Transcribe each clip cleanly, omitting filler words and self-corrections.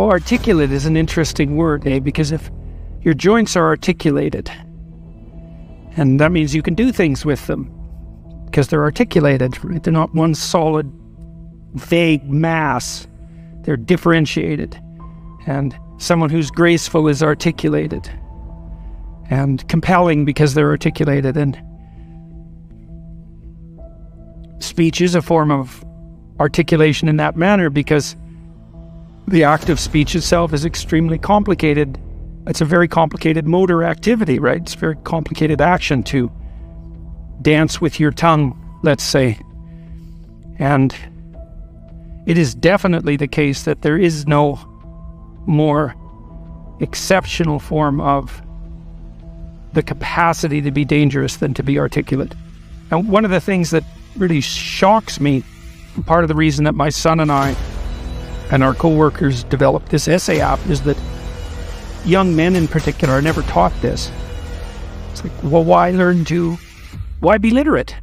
Well, articulate is an interesting word, because if your joints are articulated, and that means you can do things with them because they're articulated, right? They're not one solid, vague mass. They're differentiated. And someone who's graceful is articulated and compelling because they're articulated. And speech is a form of articulation in that manner because the act of speech itself is extremely complicated. It's a very complicated motor activity, right? It's a very complicated action to dance with your tongue, let's say. And it is definitely the case that there is no more exceptional form of the capacity to be dangerous than to be articulate. And one of the things that really shocks me, part of the reason that my son and I and our co-workers developed this essay app, is that young men in particular are never taught this. It's like, well, why be literate?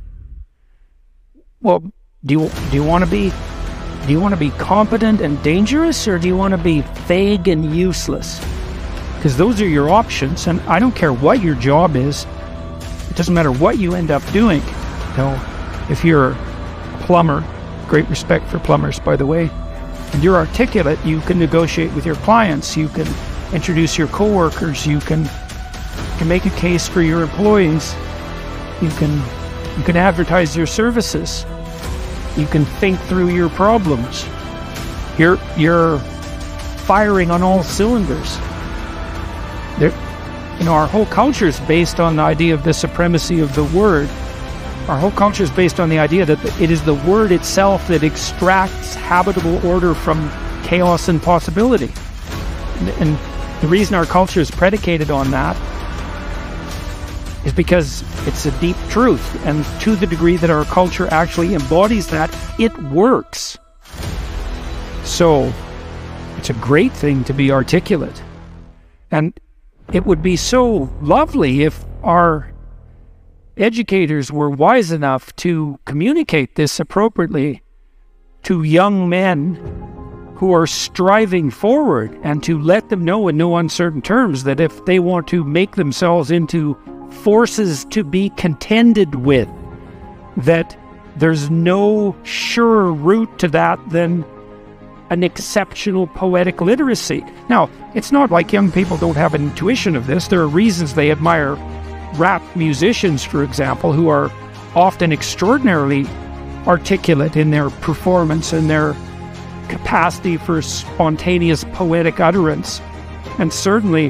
Well, do you want to be competent and dangerous, or do you want to be vague and useless? Because those are your options, and I don't care what your job is. It doesn't matter what you end up doing. You know, if you're a plumber, great respect for plumbers, by the way, and you're articulate, you can negotiate with your clients, you can introduce your coworkers, you can make a case for your employees, you can advertise your services, you can think through your problems. You're firing on all cylinders. Our whole culture is based on the idea of the supremacy of the word. Our whole culture is based on the idea that it is the word itself that extracts habitable order from chaos and possibility. And the reason our culture is predicated on that is because it's a deep truth. And to the degree that our culture actually embodies that, it works. So it's a great thing to be articulate. And it would be so lovely if our educators were wise enough to communicate this appropriately to young men who are striving forward, and to let them know in no uncertain terms that if they want to make themselves into forces to be contended with, that there's no surer route to that than an exceptional poetic literacy. Now, it's not like young people don't have an intuition of this. There are reasons they admire rap musicians, for example, who are often extraordinarily articulate in their performance and their capacity for spontaneous poetic utterance. And certainly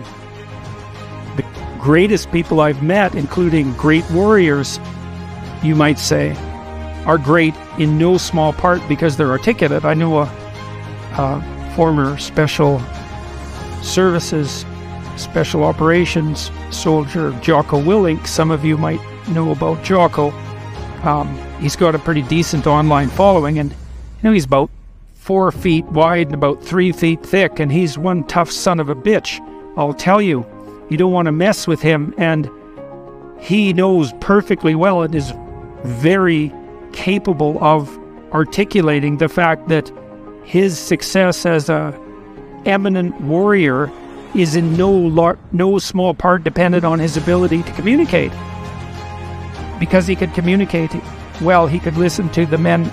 the greatest people I've met, including great warriors, you might say, are great in no small part because they're articulate. I know a former special services, special operations soldier, Jocko Willink. Some of you might know about Jocko. He's got a pretty decent online following, and he's about 4 feet wide and about 3 feet thick, and he's one tough son of a bitch. I'll tell you, you don't want to mess with him, and he knows perfectly well and is very capable of articulating the fact that his success as a eminent warrior is in no small part dependent on his ability to communicate. Because he could communicate well, he could listen to the men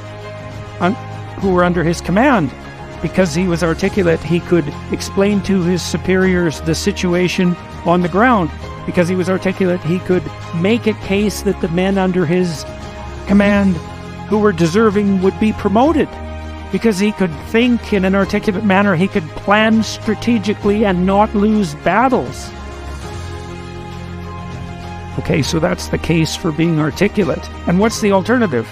who were under his command. Because he was articulate, he could explain to his superiors the situation on the ground. Because he was articulate, he could make a case that the men under his command who were deserving would be promoted. Because he could think in an articulate manner, he could plan strategically and not lose battles. Okay, so that's the case for being articulate. And what's the alternative?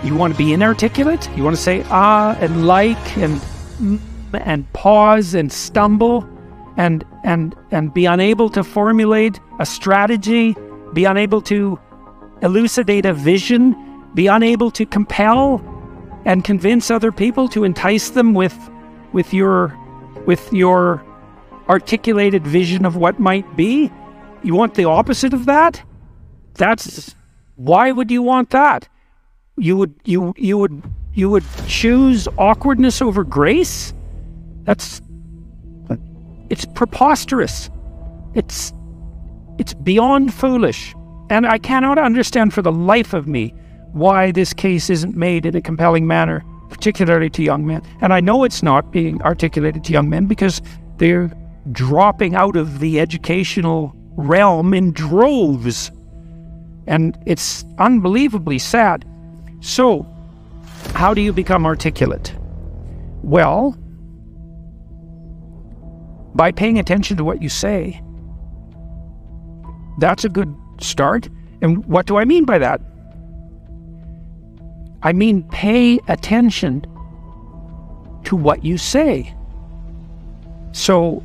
You want to be inarticulate? You want to say and like and pause and stumble and be unable to formulate a strategy, be unable to elucidate a vision, be unable to compel and convince other people, to entice them with your articulated vision of what might be? You want the opposite of that? Why would you want that? You would choose awkwardness over grace? it's preposterous. It's beyond foolish. And I cannot understand for the life of me why this case isn't made in a compelling manner, particularly to young men. And I know it's not being articulated to young men because they're dropping out of the educational realm in droves. And it's unbelievably sad. So, how do you become articulate? Well, by paying attention to what you say. That's a good start. And what do I mean by that? I mean, pay attention to what you say. So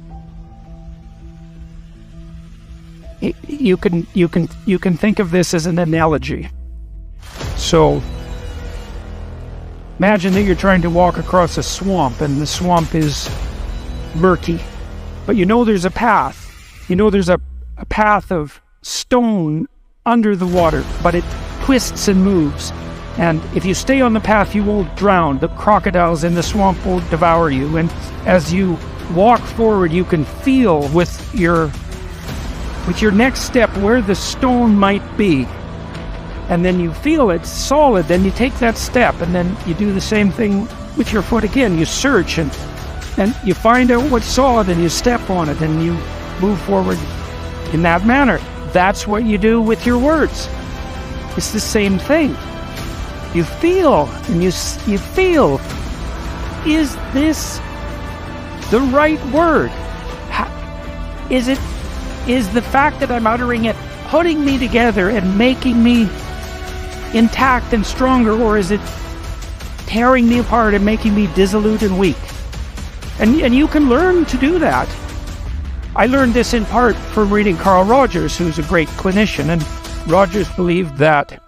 you can think of this as an analogy. So imagine that you're trying to walk across a swamp, and the swamp is murky, but you know there's a path. You know there's a path of stone under the water, but it twists and moves. And if you stay on the path, you won't drown. The crocodiles in the swamp won't devour you. And as you walk forward, you can feel with your next step where the stone might be. And then you feel it's solid, then you take that step, and then you do the same thing with your foot again. You search and you find out what's solid, and you step on it, and you move forward in that manner. That's what you do with your words. It's the same thing. You feel, and you feel, is this the right word? Is the fact that I'm uttering it putting me together and making me intact and stronger, or is it tearing me apart and making me dissolute and weak? And you can learn to do that. I learned this in part from reading Carl Rogers, who's a great clinician, and Rogers believed that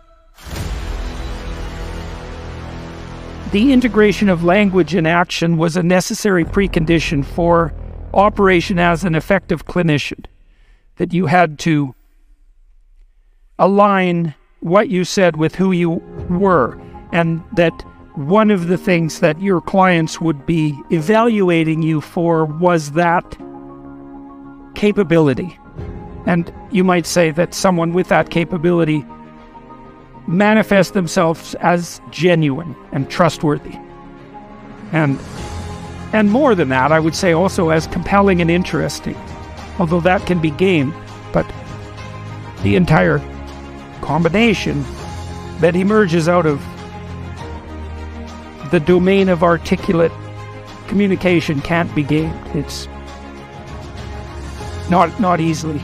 the integration of language and action was a necessary precondition for operation as an effective clinician, that you had to align what you said with who you were, and that one of the things that your clients would be evaluating you for was that capability. And you might say that someone with that capability manifest themselves as genuine and trustworthy. And more than that, I would say also as compelling and interesting, although that can be gained. But the entire combination that emerges out of the domain of articulate communication can't be gained. It's not easily.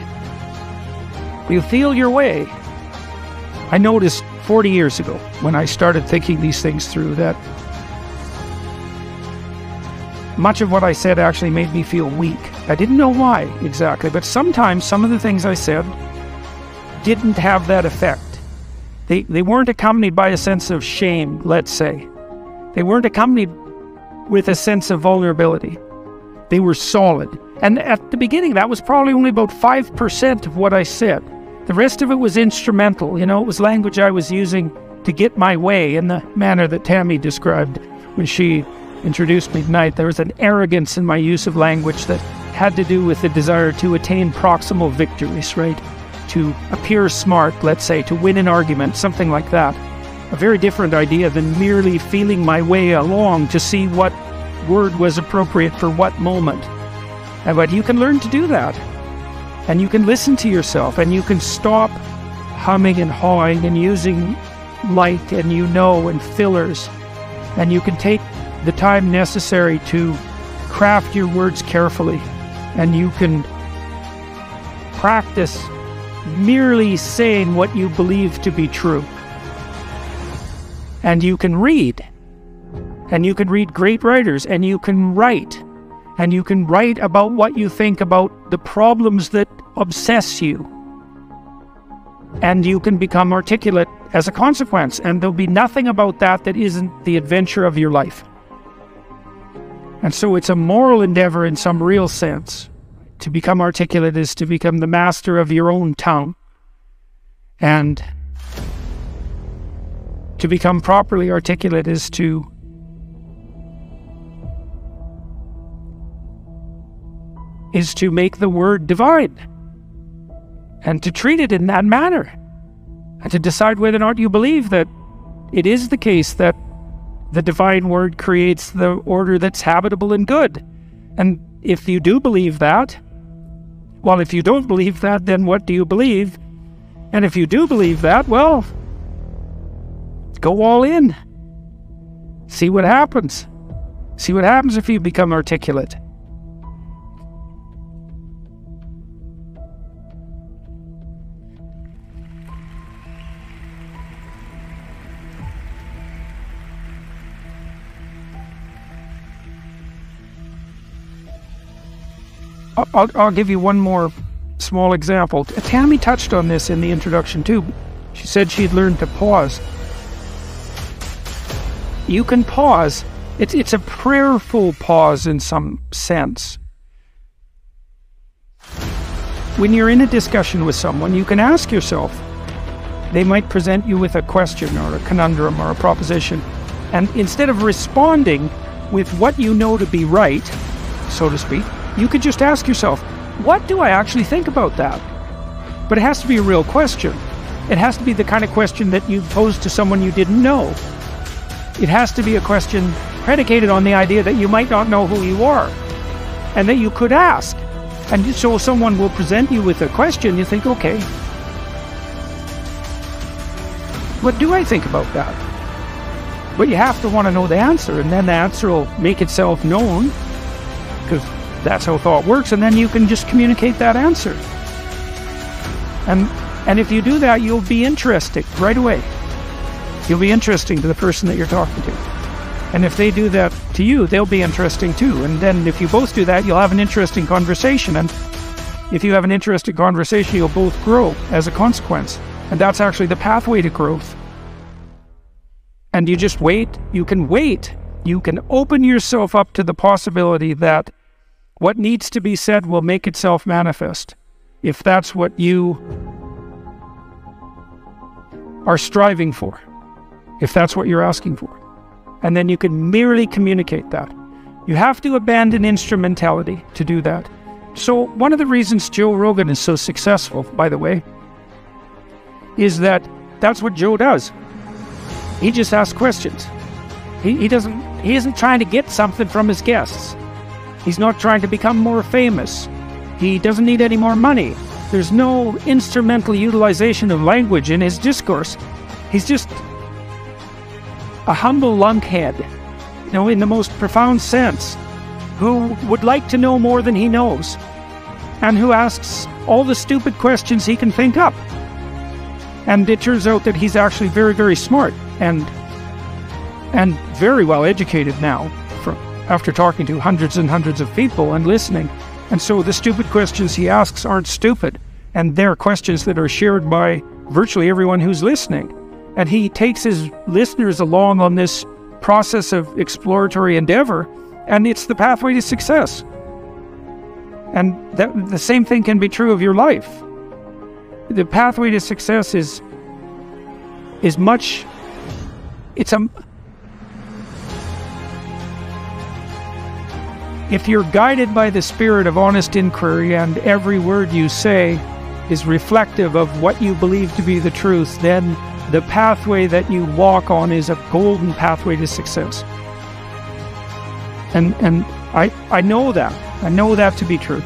You feel your way. I noticed 40 years ago, when I started thinking these things through, that much of what I said actually made me feel weak. I didn't know why exactly, but sometimes some of the things I said didn't have that effect. They weren't accompanied by a sense of shame, let's say. They weren't accompanied with a sense of vulnerability. They were solid. And at the beginning, that was probably only about 5% of what I said. The rest of it was instrumental. You know, it was language I was using to get my way in the manner that Tammy described when she introduced me tonight. There was an arrogance in my use of language that had to do with the desire to attain proximal victories, right? To appear smart, let's say, to win an argument, something like that. A very different idea than merely feeling my way along to see what word was appropriate for what moment. But you can learn to do that. And you can listen to yourself, and you can stop humming and hawing and using like and and fillers. And you can take the time necessary to craft your words carefully. And you can practice merely saying what you believe to be true. And you can read. And you can read great writers, and you can write. And you can write about what you think about the problems that obsess you. And you can become articulate as a consequence. And there'll be nothing about that that isn't the adventure of your life. And so it's a moral endeavor in some real sense. To become articulate is to become the master of your own tongue. And to become properly articulate is to is to make the word divine and to treat it in that manner and to decide whether or not you believe that it is the case that the divine word creates the order that's habitable and good. And if you do believe that, well, if you don't believe that, then what do you believe? And if you do believe that, well, go all in. See what happens. See what happens if you become articulate. I'll give you one more small example. Tammy touched on this in the introduction too. She said she'd learned to pause. You can pause. It's a prayerful pause in some sense. When you're in a discussion with someone, you can ask yourself, they might present you with a question or a conundrum or a proposition, and instead of responding with what you know to be right, so to speak, you could just ask yourself, what do I actually think about that? But it has to be a real question. It has to be the kind of question that you posed to someone you didn't know. It has to be a question predicated on the idea that you might not know who you are and that you could ask. And so someone will present you with a question, you think, okay, what do I think about that? But you have to want to know the answer, and then the answer will make itself known, because that's how thought works, and then you can just communicate that answer. And if you do that, you'll be interesting right away. You'll be interesting to the person that you're talking to. And if they do that to you, they'll be interesting too. And then if you both do that, you'll have an interesting conversation. And if you have an interesting conversation, you'll both grow as a consequence. And that's actually the pathway to growth. And you just wait. You can wait. You can open yourself up to the possibility that what needs to be said will make itself manifest, if that's what you are striving for, if that's what you're asking for. And then you can merely communicate that. You have to abandon instrumentality to do that. So one of the reasons Joe Rogan is so successful, by the way, is that that's what Joe does. He just asks questions. He isn't trying to get something from his guests. He's not trying to become more famous. He doesn't need any more money. There's no instrumental utilization of language in his discourse. He's just a humble lunkhead, in the most profound sense, who would like to know more than he knows, and who asks all the stupid questions he can think up. And it turns out that he's actually very, very smart and very well educated now, after talking to hundreds and hundreds of people and listening. And so the stupid questions he asks aren't stupid, and they're questions that are shared by virtually everyone who's listening. And he takes his listeners along on this process of exploratory endeavor, and it's the pathway to success. And the same thing can be true of your life. The pathway to success is much, if you're guided by the spirit of honest inquiry and every word you say is reflective of what you believe to be the truth, then the pathway that you walk on is a golden pathway to success. And I know that. I know that to be true.